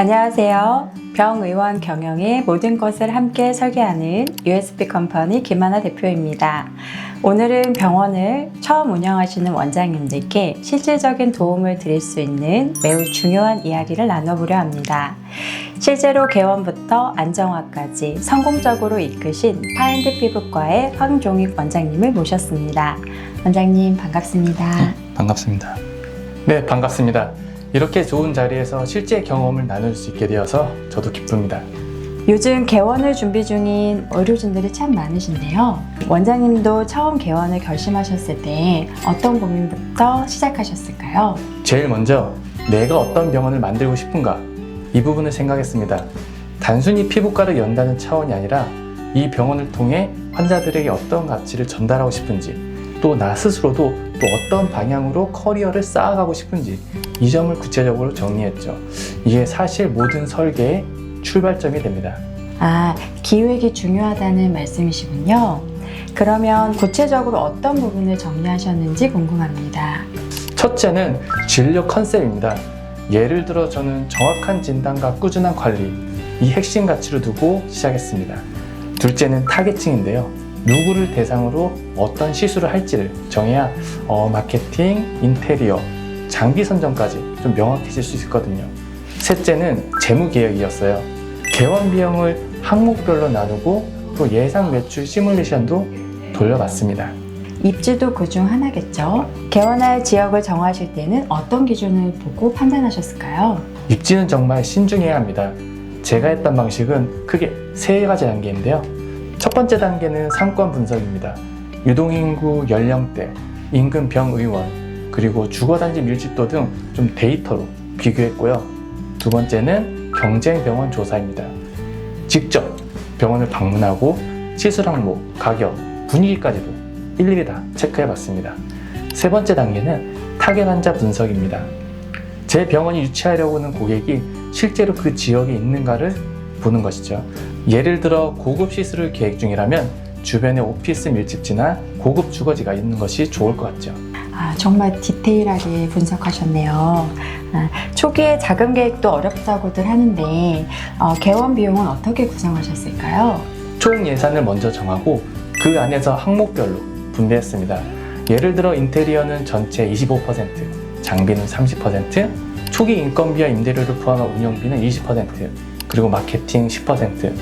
안녕하세요. 병의원 경영의 모든 것을 함께 설계하는 USB 컴퍼니 김하나 대표입니다. 오늘은 병원을 처음 운영하시는 원장님들께 실질적인 도움을 드릴 수 있는 매우 중요한 이야기를 나눠보려 합니다. 실제로 개원부터 안정화까지 성공적으로 이끄신 파인드 피부과의 황종익 원장님을 모셨습니다. 원장님 반갑습니다. 반갑습니다. 네, 반갑습니다. 이렇게 좋은 자리에서 실제 경험을 나눌 수 있게 되어서 저도 기쁩니다. 요즘 개원을 준비 중인 의료진들이 참 많으신데요. 원장님도 처음 개원을 결심하셨을 때 어떤 고민부터 시작하셨을까요? 제일 먼저 내가 어떤 병원을 만들고 싶은가? 이 부분을 생각했습니다. 단순히 피부과를 연다는 차원이 아니라 이 병원을 통해 환자들에게 어떤 가치를 전달하고 싶은지, 또 나 스스로도 또 어떤 방향으로 커리어를 쌓아가고 싶은지 이 점을 구체적으로 정리했죠. 이게 사실 모든 설계의 출발점이 됩니다. 기획이 중요하다는 말씀이시군요. 그러면 구체적으로 어떤 부분을 정리하셨는지 궁금합니다. 첫째는 진료 컨셉입니다. 예를 들어 저는 정확한 진단과 꾸준한 관리, 이 핵심 가치를 두고 시작했습니다. 둘째는 타겟층인데요. 누구를 대상으로 어떤 시술을 할지를 정해야 마케팅, 인테리어, 장비 선정까지 좀 명확해질 수 있거든요. 셋째는 재무계획이었어요. 개원 비용을 항목별로 나누고 또 예상 매출 시뮬레이션도 돌려봤습니다. 입지도 그중 하나겠죠. 개원할 지역을 정하실 때는 어떤 기준을 보고 판단하셨을까요? 입지는 정말 신중해야 합니다. 제가 했던 방식은 크게 세 가지 단계인데요. 첫 번째 단계는 상권 분석입니다. 유동인구, 연령대, 인근 병의원, 그리고 주거단지 밀집도 등 좀 데이터로 비교했고요. 두 번째는 경쟁 병원 조사입니다. 직접 병원을 방문하고 시술 항목, 가격, 분위기까지도 일일이 다 체크해봤습니다. 세 번째 단계는 타겟 환자 분석입니다. 제 병원이 유치하려고 하는 고객이 실제로 그 지역에 있는가를 보는 것이죠. 예를 들어 고급 시술을 계획 중이라면 주변에 오피스 밀집지나 고급 주거지가 있는 것이 좋을 것 같죠. 정말 디테일하게 분석하셨네요. 초기에 자금 계획도 어렵다고들 하는데 개원 비용은 어떻게 구성하셨을까요? 총 예산을 먼저 정하고 그 안에서 항목별로 분배했습니다. 예를 들어 인테리어는 전체 25%, 장비는 30%, 초기 인건비와 임대료를 포함한 운영비는 20%, 그리고 마케팅 10%,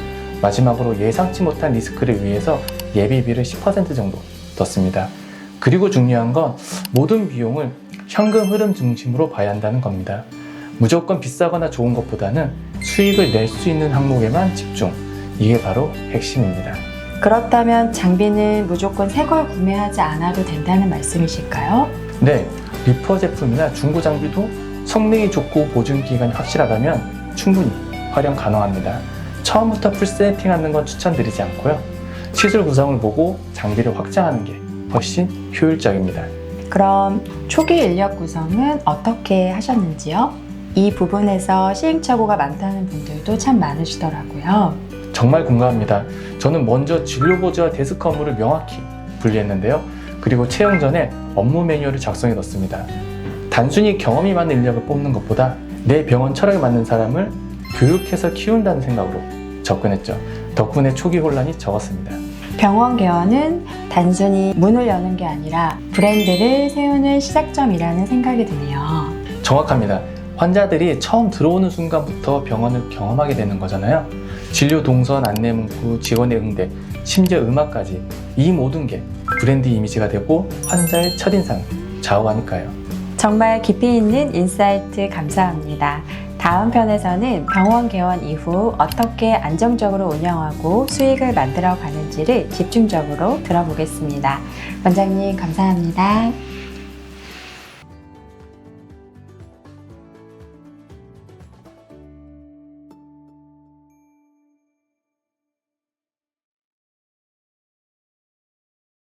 마지막으로 예상치 못한 리스크를 위해서 예비비를 10% 정도 뒀습니다. 그리고 중요한 건 모든 비용을 현금 흐름 중심으로 봐야 한다는 겁니다. 무조건 비싸거나 좋은 것보다는 수익을 낼 수 있는 항목에만 집중. 이게 바로 핵심입니다. 그렇다면 장비는 무조건 새 걸 구매하지 않아도 된다는 말씀이실까요? 네, 리퍼 제품이나 중고 장비도 성능이 좋고 보증 기간이 확실하다면 충분히 활용 가능합니다. 처음부터 풀 세팅하는 건 추천드리지 않고요. 시술 구성을 보고 장비를 확장하는 게 훨씬 효율적입니다. 그럼 초기 인력 구성은 어떻게 하셨는지요? 이 부분에서 시행착오가 많다는 분들도 참 많으시더라고요. 정말 공감합니다. 저는 먼저 진료보조와 데스크 업무를 명확히 분리했는데요. 그리고 채용 전에 업무 매뉴얼을 작성해 뒀습니다. 단순히 경험이 많은 인력을 뽑는 것보다 내 병원 철학에 맞는 사람을 교육해서 키운다는 생각으로 접근했죠. 덕분에 초기 혼란이 적었습니다. 병원 개원은 단순히 문을 여는 게 아니라 브랜드를 세우는 시작점이라는 생각이 드네요. 정확합니다. 환자들이 처음 들어오는 순간부터 병원을 경험하게 되는 거잖아요. 진료 동선, 안내 문구, 직원의 응대, 심지어 음악까지 이 모든 게 브랜드 이미지가 되고 환자의 첫인상을 좌우하니까요. 정말 깊이 있는 인사이트 감사합니다. 다음 편에서는 병원 개원 이후 어떻게 안정적으로 운영하고 수익을 만들어 가는지를 집중적으로 들어보겠습니다. 원장님 감사합니다.